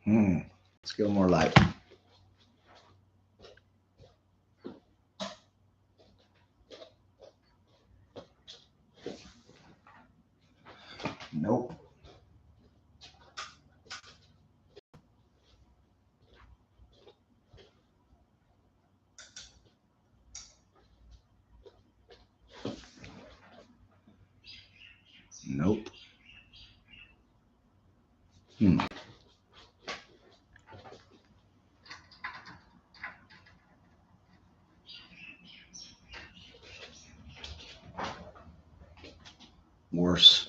Let's get more light. Nope. Nope. Worse.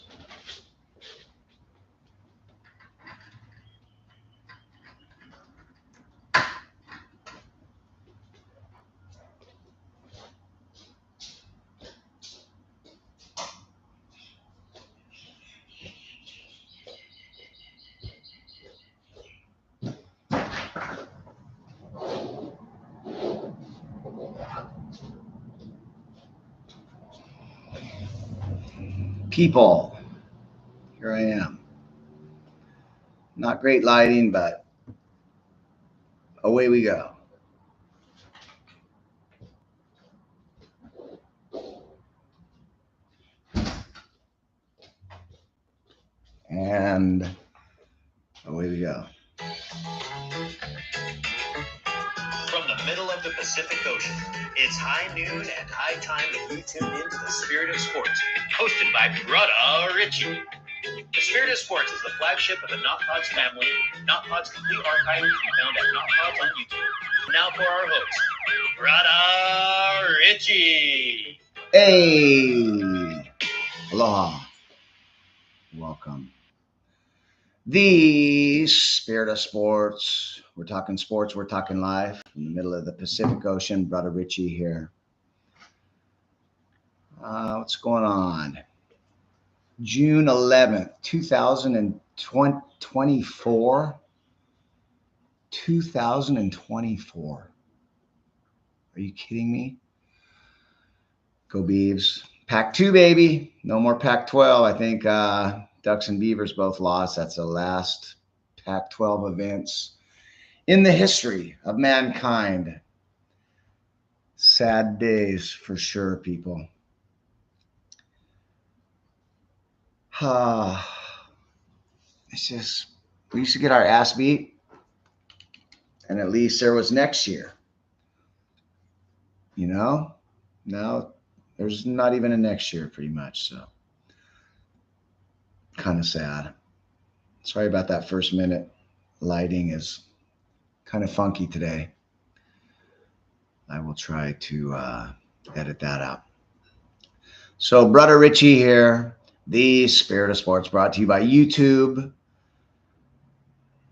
People, here I am. Not great lighting, but away we go. And away we go. From the middle of the Pacific Ocean, it's high noon and high time that you tune in to the Spirit of Sports, hosted by Brother Richie. The Spirit of Sports is the flagship of the Not Pods family. Not Pods complete archive can be found at Not Pods on YouTube. Now for our host, Brother Richie. Hey, aloha. Welcome. The Spirit of Sports. We're talking sports. We're talking life. In the middle of the Pacific Ocean, Brother Richie here. What's going on? June 11th, 2024. 2024. Are you kidding me? Go Beavs. Pac-2, baby. No more Pac-12. I think Ducks and Beavers both lost. That's the last Pac-12 events in the history of mankind. Sad days for sure, people. It's just, we used to get our ass beat, and at least there was next year. You know? Now there's not even a next year pretty much, so kind of sad. Sorry about that first minute. Lighting is kind of funky today. I will try to edit that out. So Brother Richie here, the Spirit of Sports, brought to you by YouTube.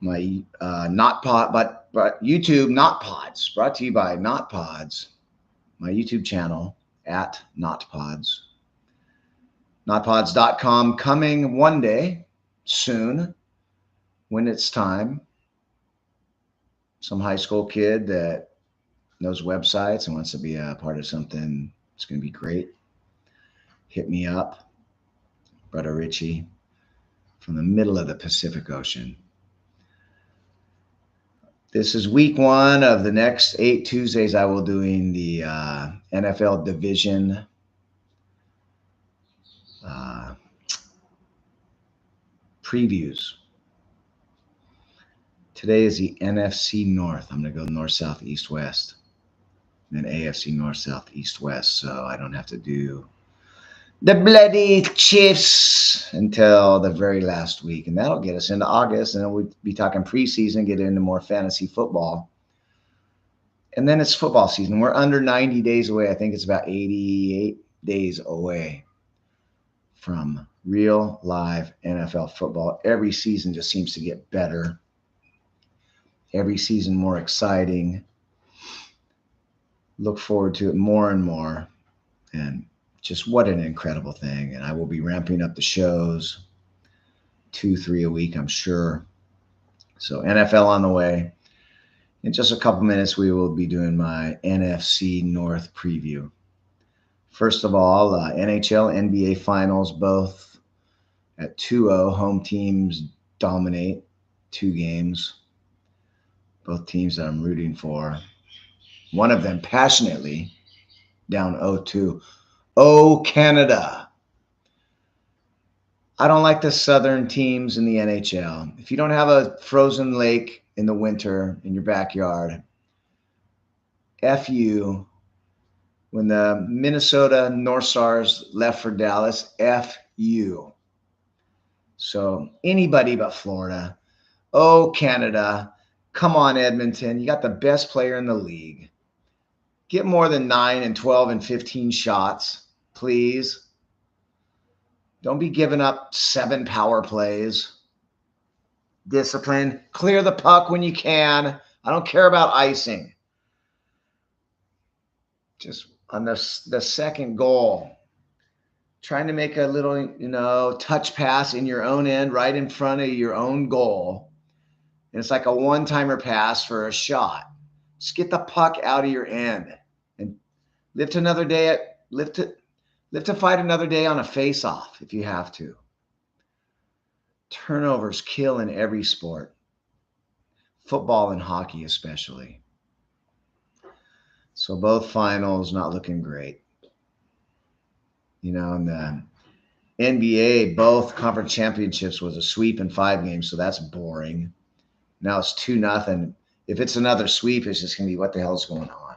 My not pod, but YouTube Not Pods, brought to you by Not Pods. My YouTube channel at Not Pods. Notpods.com, coming one day soon when it's time. Some high school kid that knows websites and wants to be a part of something. It's going to be great. Hit me up, Brother Richie, from the middle of the Pacific Ocean. This is week 1 of the next 8 Tuesdays. I will doing the NFL division previews. Today is the NFC North. I'm going to go north, south, east, west. And then AFC North, south, east, west. So I don't have to do the bloody Chiefs until the very last week. And that'll get us into August. And then we'll be talking preseason, get into more fantasy football. And then it's football season. We're under 90 days away. I think it's about 88 days away from real live NFL football. Every season just seems to get better. Every season more exciting. Look forward to it more and more. And just what an incredible thing. And I will be ramping up the shows 2-3 a week, I'm sure. So NFL on the way. In just a couple minutes, we will be doing my NFC North preview. First of all, NHL, NBA Finals, both at 2-0. Home teams dominate 2 games. Both teams that I'm rooting for. One of them passionately down 0-2. Oh, Canada. I don't like the southern teams in the NHL. If you don't have a frozen lake in the winter in your backyard, F you. When the Minnesota North Stars left for Dallas, F you. So anybody but Florida. Oh, Canada. Come on, Edmonton. You got the best player in the league. Get more than 9 and 12 and 15 shots, please. Don't be giving up 7 power plays. Discipline. Clear the puck when you can. I don't care about icing. Just on the second goal, trying to make a little, touch pass in your own end right in front of your own goal. And it's like a one-timer pass for a shot. Just get the puck out of your end and live to fight another day on a face-off if you have to. Turnovers kill in every sport, football and hockey especially. So both finals not looking great. In the NBA, both conference championships was a sweep in 5 games, so that's boring. Now it's 2-0. If it's another sweep, it's just going to be what the hell's going on.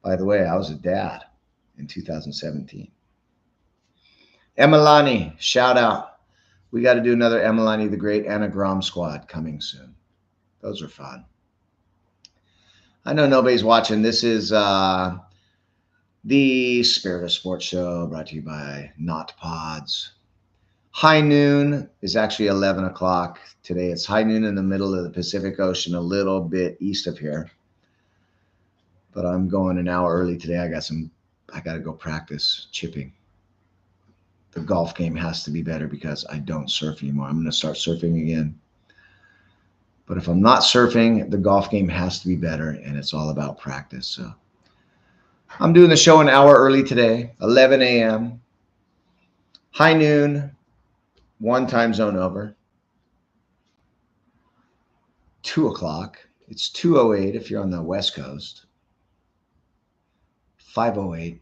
By the way, I was a dad in 2017. Emalani, shout out. We got to do another Emalani the Great Anagram Squad coming soon. Those are fun. I know nobody's watching. This is the Spirit of Sports Show brought to you by Not Pods. High noon is actually 11 o'clock today. It's high noon in the middle of the Pacific Ocean, a little bit east of here. But I'm going an hour early today. I got to go practice chipping. The golf game has to be better because I don't surf anymore. I'm going to start surfing again. But if I'm not surfing, the golf game has to be better, and it's all about practice. So I'm doing the show an hour early today, 11 a.m. High noon, 1 time zone over. 2 o'clock. It's 2:08 if you're on the West Coast. 5:08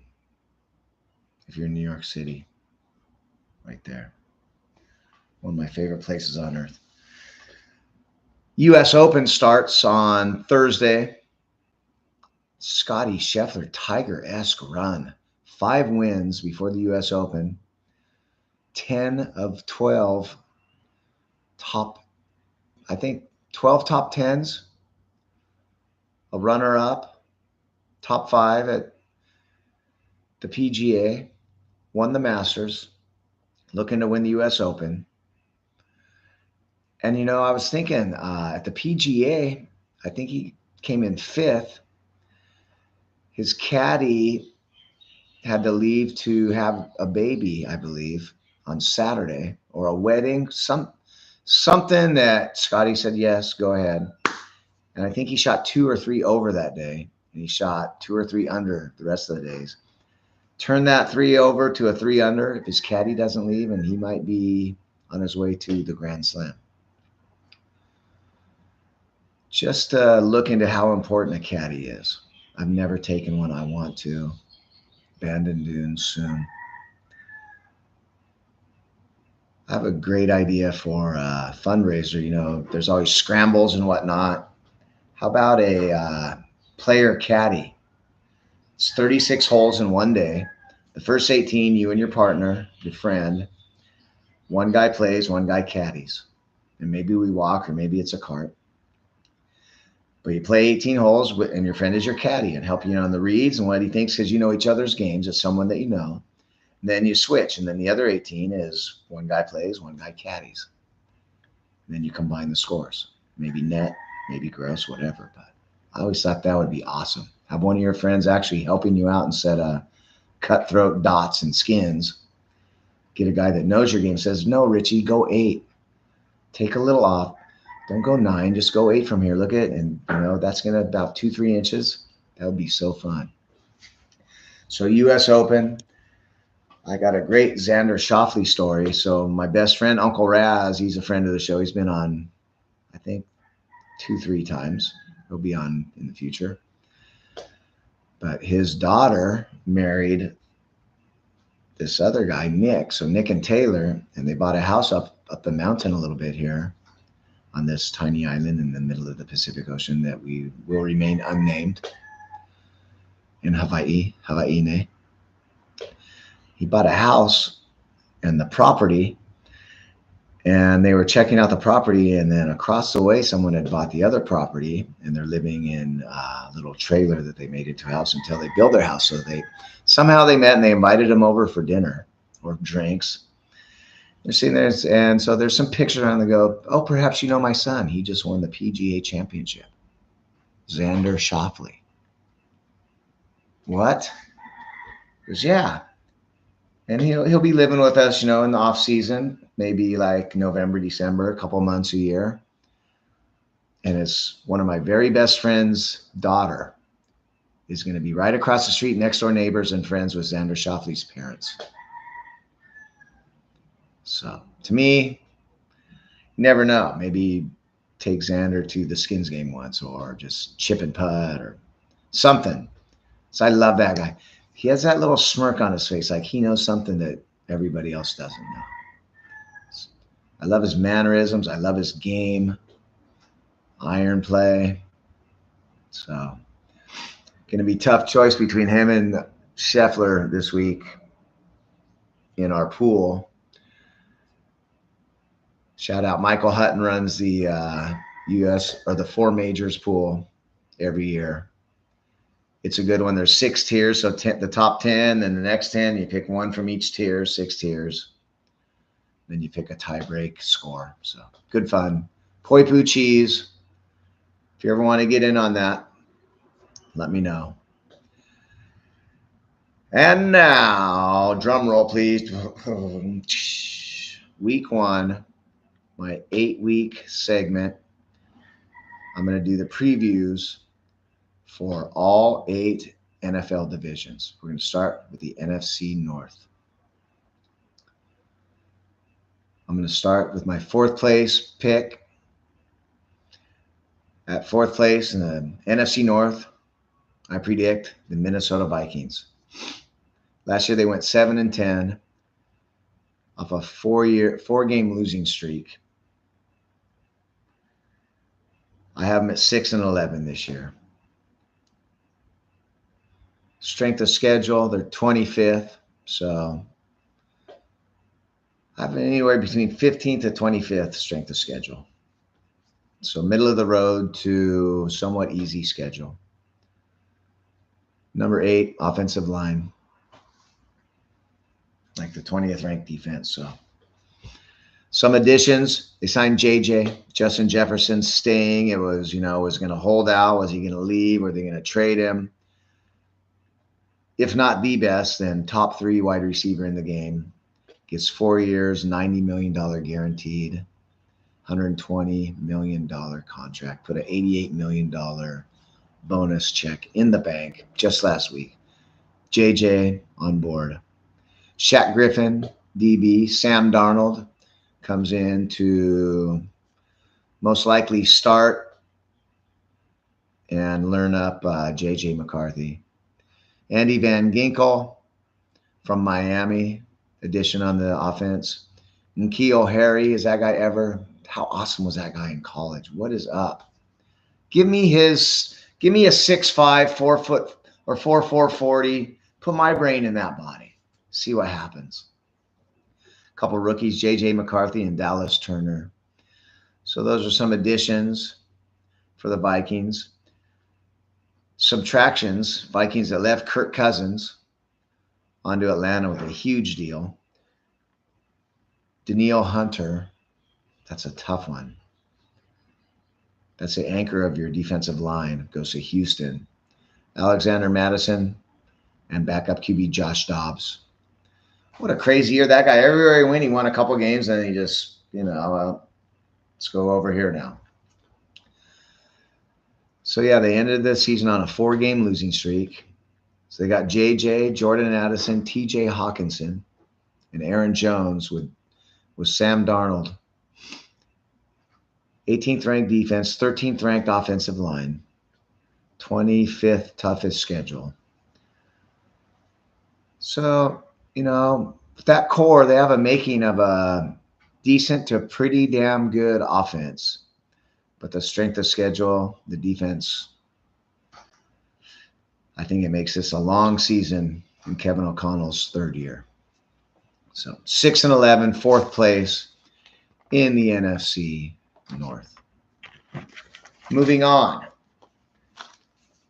if you're in New York City. Right there. One of my favorite places on earth. U.S. Open starts on Thursday. Scotty Scheffler, Tiger-esque run. 5 wins before the U.S. Open. 10 of 12 12 top 10s. A runner-up. Top 5 at the PGA. Won the Masters. Looking to win the U.S. Open. And, I was thinking at the PGA, I think he came in 5th. His caddy had to leave to have a baby, I believe, on Saturday, or a wedding, something that Scotty said, yes, go ahead. And I think he shot 2 or 3 over that day, and he shot 2 or 3 under the rest of the days. Turn that 3 over to a 3 under if his caddy doesn't leave, and he might be on his way to the Grand Slam. Just look into how important a caddy is. I've never taken one. I want to. Bandon Dunes soon. I have a great idea for a fundraiser. There's always scrambles and whatnot. How about a player caddy? It's 36 holes in one day. The first 18, you and your partner, your friend. One guy plays, one guy caddies. And maybe we walk, or maybe it's a cart. But you play 18 holes, and your friend is your caddy and help you on the reads and what he thinks, because you know each other's games. It's someone that you know. And then you switch, and then the other 18 is one guy plays, one guy caddies. And then you combine the scores. Maybe net, maybe gross, whatever. But I always thought that would be awesome. Have one of your friends actually helping you out instead of cutthroat dots and skins. Get a guy that knows your game, says, no, Richie, go 8. Take a little off. Don't go 9, just go 8 from here. Look at it, and that's going to about 2-3 inches. That would be so fun. So U.S. Open, I got a great Xander Schauffele story. So my best friend, Uncle Raz, he's a friend of the show. He's been on, I think, 2-3 times. He'll be on in the future. But his daughter married this other guy, Nick. So Nick and Taylor, and they bought a house up the mountain a little bit here on this tiny island in the middle of the Pacific Ocean that we will remain unnamed in Hawaii. He bought a house and the property, and they were checking out the property, and then across the way, someone had bought the other property, and they're living in a little trailer that they made into a house until they build their house. So somehow they met and they invited him over for dinner or drinks. They're sitting there, and so there's some pictures on the go. Oh, perhaps you know my son. He just won the PGA Championship. Xander Schauffele. What? He goes, yeah. And he'll be living with us, in the off season, maybe like November, December, a couple months a year. And it's one of my very best friend's daughter is going to be right across the street, next door neighbors and friends with Xander Schauffele's parents. So to me, you never know. Maybe take Xander to the Skins game once, or just chip and putt or something. So I love that guy. He has that little smirk on his face, like he knows something that everybody else doesn't know. I love his mannerisms. I love his game, iron play. So going to be tough choice between him and Scheffler this week in our pool. Shout out, Michael Hutton runs the U.S. or the 4 majors pool every year. It's a good one. There's 6 tiers, so the top 10, then the next 10, you pick one from each tier, 6 tiers. Then you pick a tie-break score. So good fun. Poi Poo cheese. If you ever want to get in on that, let me know. And now, drum roll, please. Week 1, my 8-week segment. I'm going to do the previews for all 8 NFL divisions. We're going to start with the NFC North. I'm going to start with my 4th place pick. At 4th place in the NFC North, I predict the Minnesota Vikings. Last year they went 7-10 off a 4-game losing streak. I have them at 6-11 this year. Strength of schedule, they're 25th, so I have anywhere between 15th to 25th strength of schedule. So middle of the road to somewhat easy schedule. Number 8, offensive line. Like the 20th ranked defense. So some additions. They signed JJ, Justin Jefferson staying. It was, was going to hold out. Was he going to leave? Were they going to trade him? If not the best, then top 3 wide receiver in the game. Gets 4 years, $90 million guaranteed, $120 million contract. Put an $88 million bonus check in the bank just last week. JJ on board. Shaq Griffin, DB. Sam Darnold comes in to most likely start and learn up JJ McCarthy. Andy Van Ginkel from Miami, addition on the offense. N'Keal Harry, is that guy ever? How awesome was that guy in college? What is up? Give me a 6'5", 4 foot or 4'4", 40. Put my brain in that body. See what happens. A couple rookies, JJ McCarthy and Dallas Turner. So those are some additions for the Vikings. Subtractions, Vikings that left Kirk Cousins onto Atlanta with a huge deal. Danielle Hunter, that's a tough one. That's the anchor of your defensive line, goes to Houston. Alexander Madison and backup QB Josh Dobbs. What a crazy year. That guy, everywhere he went, he won a couple games, and he just, let's go over here now. So, yeah, they ended the season on a 4-game losing streak. So they got JJ, Jordan Addison, TJ Hawkinson, and Aaron Jones with Sam Darnold 18th ranked defense, 13th ranked offensive line, 25th toughest schedule. So, that core, they have a making of a decent to pretty damn good offense. But the strength of schedule, the defense, I think it makes this a long season in Kevin O'Connell's third year. So 6-11, fourth place in the NFC North. Moving on.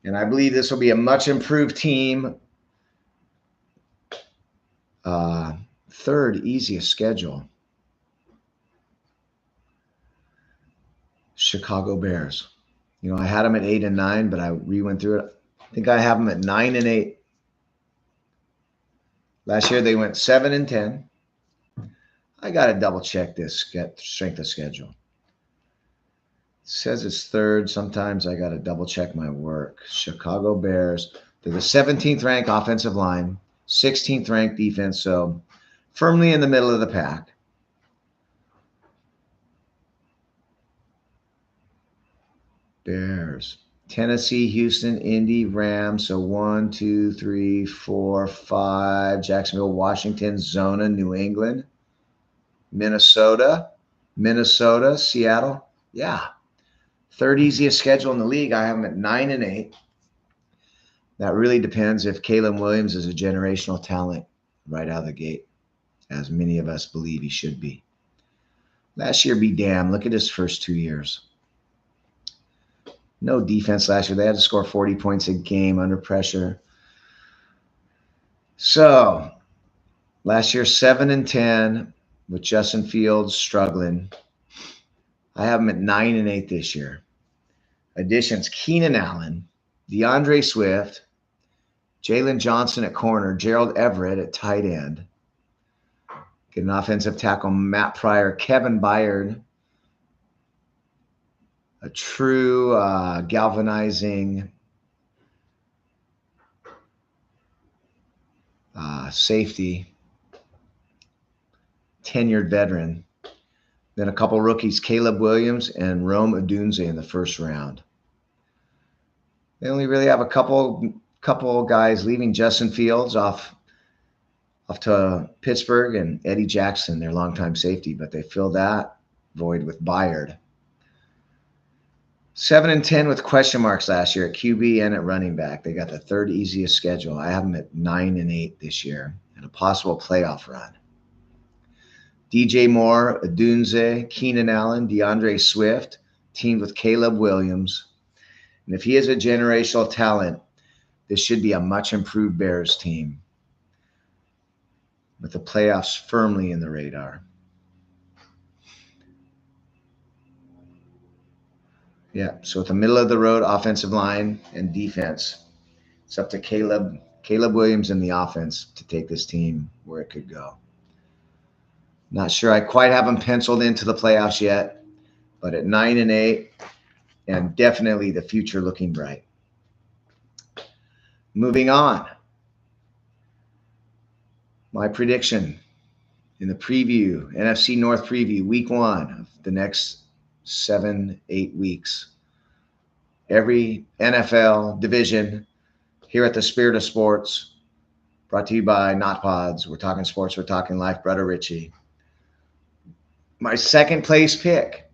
And I believe this will be a much improved team. Third easiest schedule. Chicago Bears. I had them at 8-9, but I went through it. I think I have them at 9-8. Last year they went 7-10. I got to double check this strength of schedule. It says it's third. Sometimes I got to double check my work. Chicago Bears. They're the 17th ranked offensive line, 16th ranked defense, so firmly in the middle of the pack. Bears. Tennessee, Houston, Indy, Rams. So 1, 2, 3, 4, 5. Jacksonville, Washington, Zona, New England. Minnesota, Seattle. Yeah. Third easiest schedule in the league. I have them at 9-8. That really depends if Caleb Williams is a generational talent right out of the gate, as many of us believe he should be. Last year, be damned. Look at his first 2 years. No defense last year. They had to score 40 points a game under pressure. So, last year, 7-10 with Justin Fields struggling. I have him at 9-8 this year. Additions: Keenan Allen, DeAndre Swift, Jalen Johnson at corner, Gerald Everett at tight end. Get an offensive tackle, Matt Pryor, Kevin Byard, a true galvanizing safety, tenured veteran. Then a couple rookies, Caleb Williams and Rome Odunze in the first round. They only really have a couple guys leaving. Justin Fields off to Pittsburgh, and Eddie Jackson, their longtime safety, but they fill that void with Byard. 7-10 with question marks last year at QB and at running back. They got the third easiest schedule. I have them at 9-8 this year and a possible playoff run. DJ Moore, Odunze, Keenan Allen, DeAndre Swift, teamed with Caleb Williams. And if he is a generational talent, this should be a much improved Bears team with the playoffs firmly in the radar. Yeah, so at the middle of the road, offensive line and defense, it's up to Caleb Williams and the offense to take this team where it could go. Not sure I quite have them penciled into the playoffs yet, but at 9-8, and definitely the future looking bright. Moving on. My prediction in the preview, NFC North preview, week 1 of the next 7-8 weeks. Every NFL division here at the Spirit of Sports, brought to you by Not Pods. We're talking sports, we're talking life. Brother Richie. My second place pick.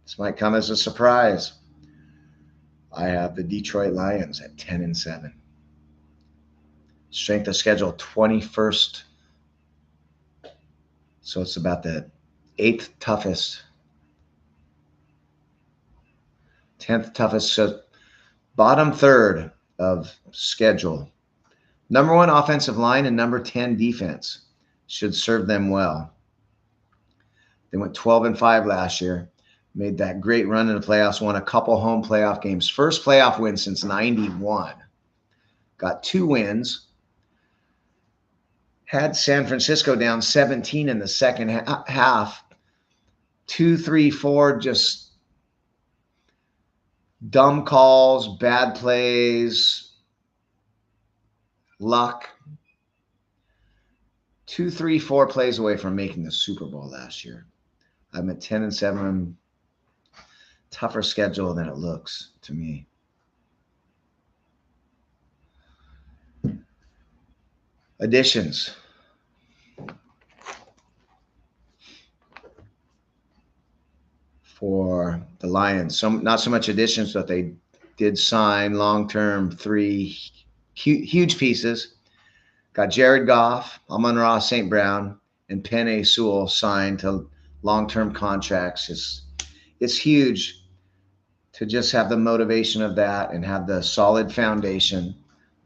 This might come as a surprise. I have the Detroit Lions at 10-7. Strength of schedule 21st. So it's about the 8th toughest. 10th toughest. So bottom third of schedule. Number 1 offensive line and number 10 defense should serve them well. They went 12-5 last year. Made that great run in the playoffs, won a couple home playoff games. First playoff win since 91. Got 2 wins. Had San Francisco down 17 in the second half. 2, 3, 4 just dumb calls, bad plays, luck. 2, 3, 4 plays away from making the Super Bowl last year. I'm at 10-7. tougher schedule than it looks to me. Additions. For the Lions, not so much additions, but they did sign long-term 3 huge pieces. Got Jared Goff, Amon-Ra St. Brown, and Penei Sewell signed to long-term contracts. It's huge to just have the motivation of that and have the solid foundation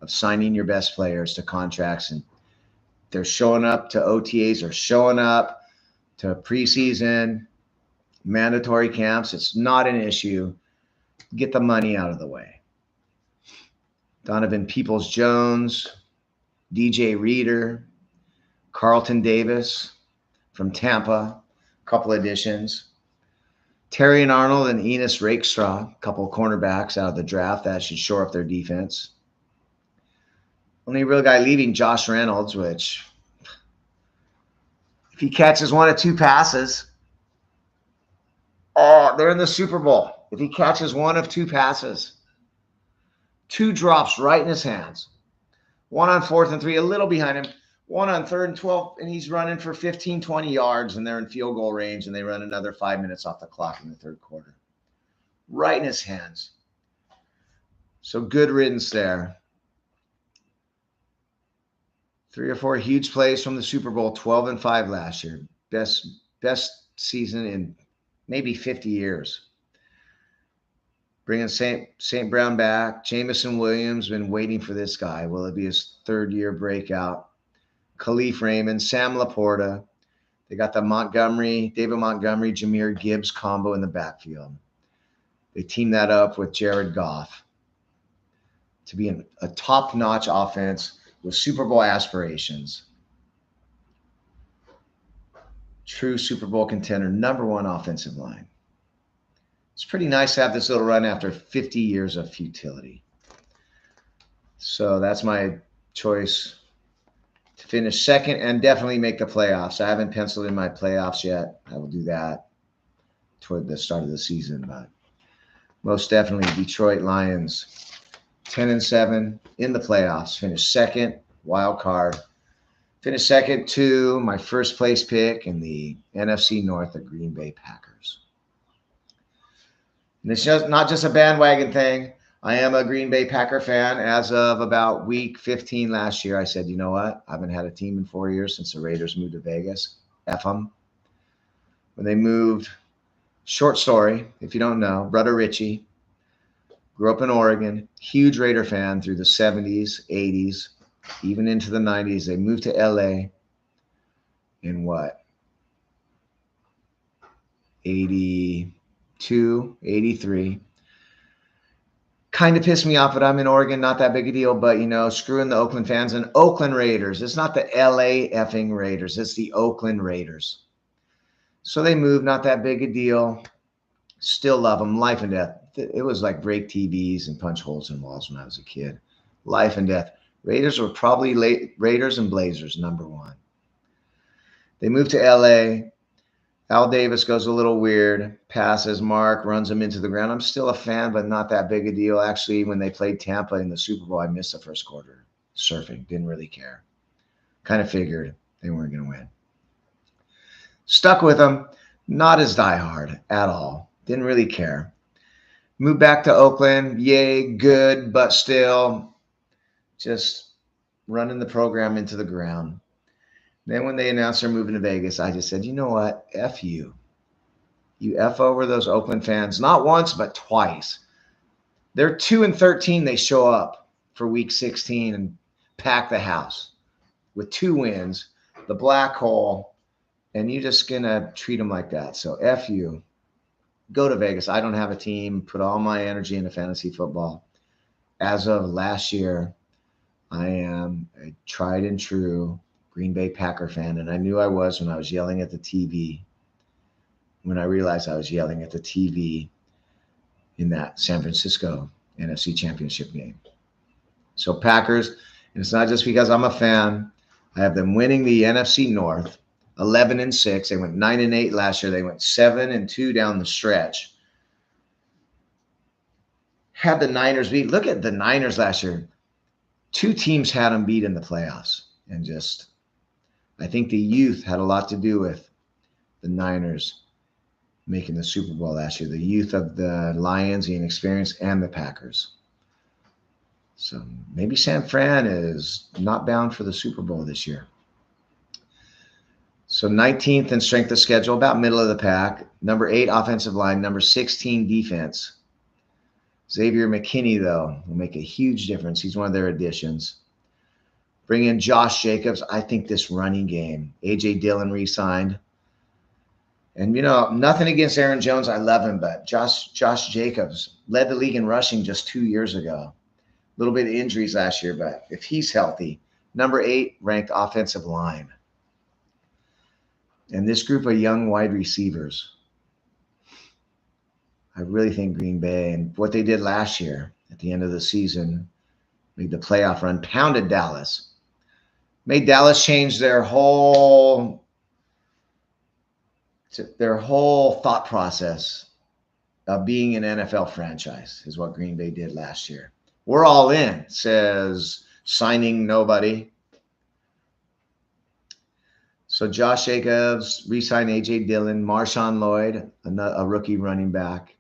of signing your best players to contracts. And they're showing up to OTAs, or showing up to preseason, mandatory camps. It's not an issue. Get the money out of the way. Donovan Peoples-Jones, DJ Reader, Carlton Davis from Tampa, a couple additions. Terry and Arnold and Enos Rakestraw, a couple cornerbacks out of the draft that should shore up their defense. Only real guy leaving, Josh Reynolds, which if he catches 1 of 2 passes, they're in the Super Bowl. If he catches 1 of 2 passes, 2 drops right in his hands. 1 on 4th and 3, a little behind him. 1 on 3rd and 12, and he's running for 15, 20 yards, and they're in field goal range, and they run another 5 minutes off the clock in the 3rd quarter. Right in his hands. So good riddance there. 3 or 4 huge plays from the Super Bowl, 12-5 last year. Best season in maybe 50 years. Bringing St. Brown back. Jamison Williams, been waiting for this guy. Will it be his 3rd-year breakout? Khalif Raymond, Sam Laporta. They got the David Montgomery, Jahmyr Gibbs combo in the backfield. They teamed that up with Jared Goff to be a top-notch offense with Super Bowl aspirations. True Super Bowl contender, #1 offensive line. It's pretty nice to have this little run after 50 years of futility. So that's my choice to finish 2nd and definitely make the playoffs. I haven't penciled in my playoffs yet. I will do that toward the start of the season, but most definitely Detroit Lions, 10-7 in the playoffs. Finish 2nd, wild card. Finish 2nd to my 1st place pick in the NFC North, the Green Bay Packers. And it's not just a bandwagon thing. I am a Green Bay Packer fan. As of about week 15 last year, I said, you know what? I haven't had a team in 4 years since the Raiders moved to Vegas. F them. When they moved, short story, if you don't know, brother Richie, grew up in Oregon, huge Raider fan through the 70s, 80s, even into the 90s. They moved to LA in what? 82, 83. Kind of pissed me off, but I'm in Oregon, not that big a deal. But, screwing the Oakland fans and Oakland Raiders. It's not the LA effing Raiders. It's the Oakland Raiders. So they moved, not that big a deal. Still love them, life and death. It was like break TVs and punch holes in walls when I was a kid. Life and death. Raiders were probably Raiders and Blazers, #1. They moved to LA. Al Davis goes a little weird, passes, Mark runs him into the ground. I'm still a fan, but not that big a deal. Actually, when they played Tampa in the Super Bowl, I missed the 1st quarter. Surfing, didn't really care. Kind of figured they weren't going to win. Stuck with them, not as diehard at all. Didn't really care. Moved back to Oakland, yay, good, but still just running the program into the ground. Then when they announced they're moving to Vegas, I just said, you know what? F you. You F over those Oakland fans, not once, but twice. They're 2-13. They show up for week 16 and pack the house with 2 wins, the black hole, and you're just going to treat them like that. So F you. Go to Vegas. I don't have a team. Put all my energy into fantasy football. As of last year, I am a tried and true Green Bay Packer fan, and I knew I was when I was yelling at the TV, when I realized I was yelling at the TV in that San Francisco NFC Championship game. So Packers, and it's not just because I'm a fan. I have them winning the NFC North, 11-6. They went 9-8 last year. They went 7-2 down the stretch. had the Niners beat. Look at the Niners last year. 2 teams had them beat in the playoffs. And just, I think the youth had a lot to do with the Niners making the Super Bowl last year. The youth of the Lions, the inexperience, and the Packers. So maybe San Fran is not bound for the Super Bowl this year. So 19th in strength of schedule, about middle of the pack. Number 8 offensive line, number 16 defense. Xavier McKinney, though, will make a huge difference. He's one of their additions. Bring in Josh Jacobs. I think this running game. A.J. Dillon re-signed. And, you know, nothing against Aaron Jones. I love him, but Josh Jacobs led the league in rushing just 2 years ago. A little bit of injuries last year, but if he's healthy, number 8 ranked offensive line. And this group of young wide receivers, I really think Green Bay and what they did last year at the end of the season, made the playoff run, pounded Dallas, made Dallas change their whole thought process of being an NFL franchise is what Green Bay did last year. We're all in, says signing nobody. So Josh Jacobs, re-signed A.J. Dillon, Marshawn Lloyd, a rookie running back.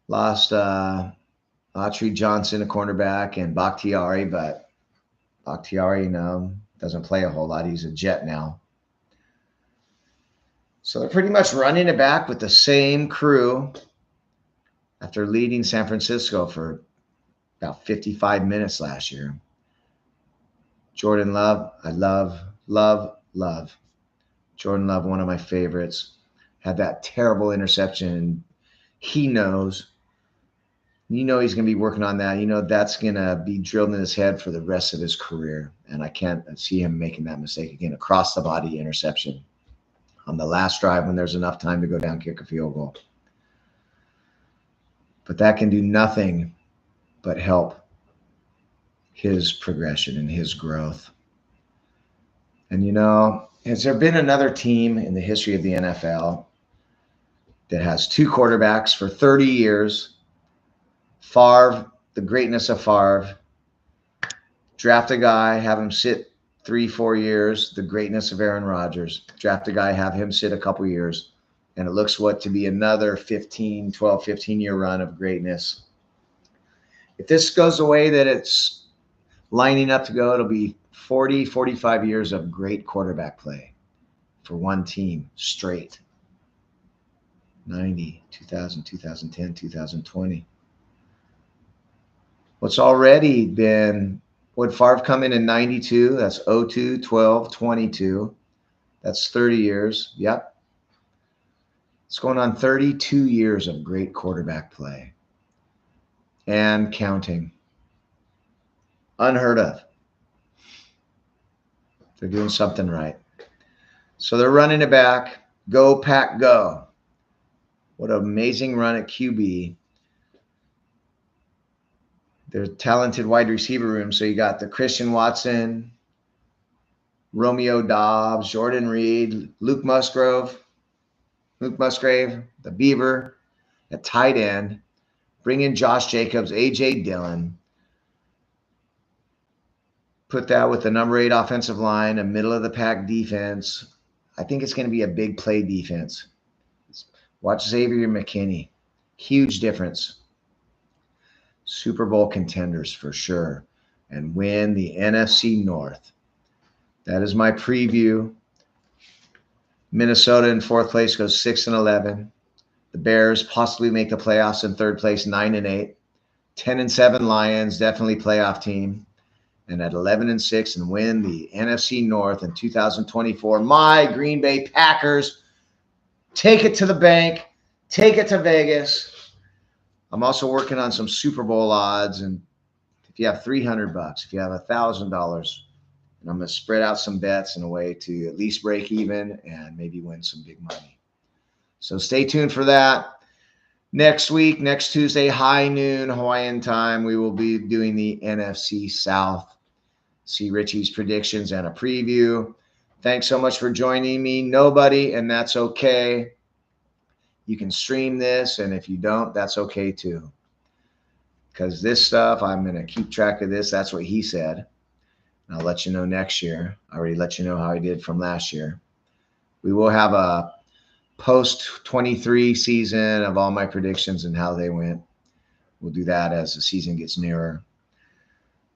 Lost Autry Johnson, a cornerback, and Bakhtiari, but Bakhtiari, doesn't play a whole lot. He's a Jet now. So they're pretty much running it back with the same crew after leading San Francisco for about 55 minutes last year. Jordan Love, I love. Jordan Love, one of my favorites, had that terrible interception. He knows. You know he's going to be working on that. You know that's going to be drilled in his head for the rest of his career. And I can't see him making that mistake again. Across the body interception on the last drive when there's enough time to go down, kick a field goal. But that can do nothing but help his progression and his growth. And, has there been another team in the history of the NFL that has 2 quarterbacks for 30 years? Favre, the greatness of Favre. Draft a guy, have him sit 3-4 years, the greatness of Aaron Rodgers. Draft a guy, have him sit a couple years, and it looks what to be another 15-year run of greatness. If this goes the way that it's lining up to go, it'll be 45 years of great quarterback play for one team straight. 90, 2000, 2010, 2020. What's already been, would Favre come in 92? That's 02, 12, 22. That's 30 years. Yep. It's going on 32 years of great quarterback play and counting. Unheard of. They're doing something right. So they're running it back. Go, Pack, go. What an amazing run at QB. Their talented wide receiver room. So you got the Christian Watson, Romeo Dobbs, Jordan Reed, Luke Musgrave, the Beaver at tight end. Bring in Josh Jacobs, A.J. Dillon. Put that with the number 8 offensive line, a middle-of-the-pack defense. I think it's going to be a big play defense. Watch Xavier McKinney. Huge difference. Super Bowl contenders for sure. And win the NFC North. That is my preview. Minnesota in 4th place goes 6-11. The Bears possibly make the playoffs in 3rd place, 9-8. 10-7 Lions, definitely playoff team. And at 11-6 and win the NFC North in 2024. My Green Bay Packers, take it to the bank, take it to Vegas. I'm also working on some Super Bowl odds, and if you have $300, if you have $1,000, and I'm going to spread out some bets in a way to at least break even and maybe win some big money. So stay tuned for that. Next week, next Tuesday, high noon Hawaiian time, we will be doing the NFC South. See Richie's predictions and a preview. Thanks so much for joining me. Nobody, and that's okay. You can stream this, and if you don't, that's okay too. because this stuff, I'm going to keep track of this. That's what he said. And I'll let you know next year. I already let you know how I did from last year. We will have a post 23 season of all my predictions and how they went. We'll do that as the season gets nearer.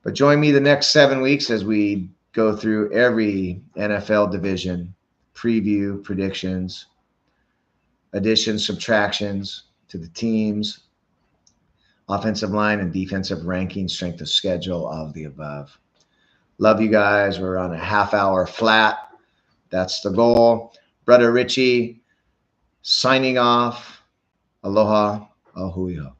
But join me the next 7 weeks as we go through every NFL division, preview, predictions, additions, subtractions to the teams, offensive line and defensive ranking, strength of schedule, all of the above. Love you guys. We're on a half-hour flat. That's the goal. Brother Richie signing off. Aloha. Ahuiho.